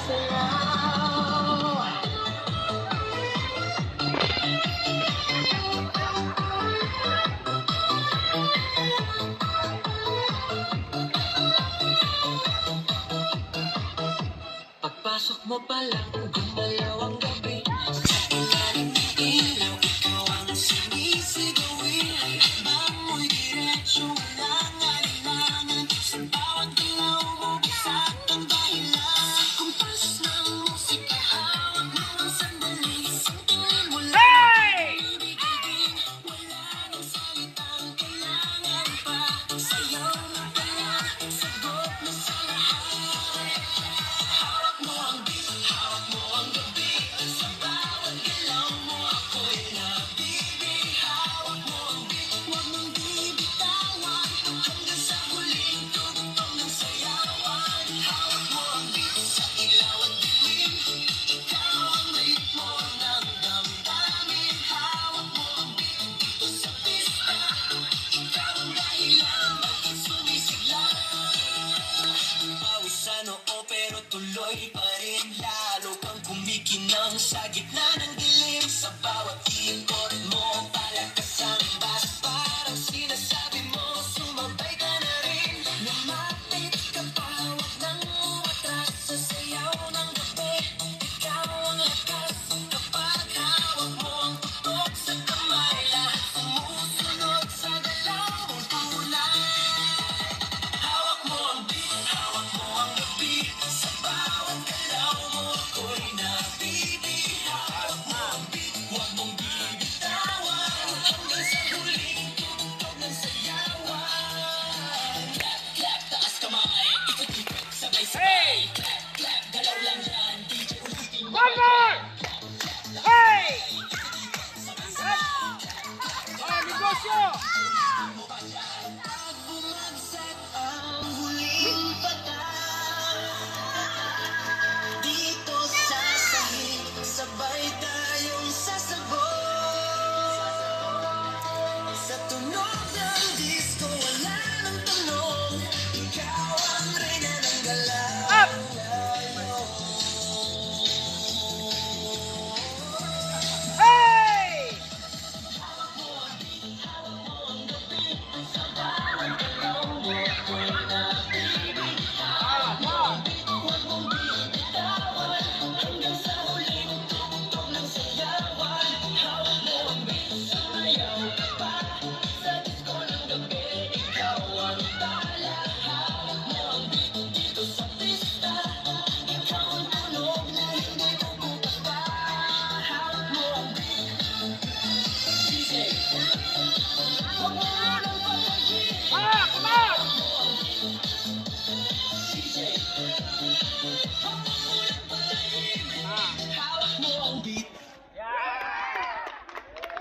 sumasayaw. Pagpasok mo pa lang, gumalaw ang gabi. Sa ilalim ng ilaw, ikaw ang sinisigawin. Bango'y diretso, walang alinlangan. Sa bawat galaw mo, bisak ang dahilan. Sa kumpas ng musika, hawak mo ang sandali. Isang tingin mo lang, ibigin. Wala nang salitang kailangan pa. Sayaw na pala, sagot na sa lahat. Hawak mo ang beat, hawak mo ang gabi. Sa bawat galaw mo ako'y nabibig. Hawak mo ang beat, huwag mong bibitawan. Hanggang sa huling tugtog ng sayawan. Hawak mo ang beat sa ilaw at dilim. Ikaw ang ritmo ng damdamin. Hawak mo ang beat dito sa pista. Ikaw ang dahilan bakit sumisigla. Pawis sa noo pero tuloy pa rin. Lalo kang kumikinang sa gitna ng dilim. Sa bawat ikot mo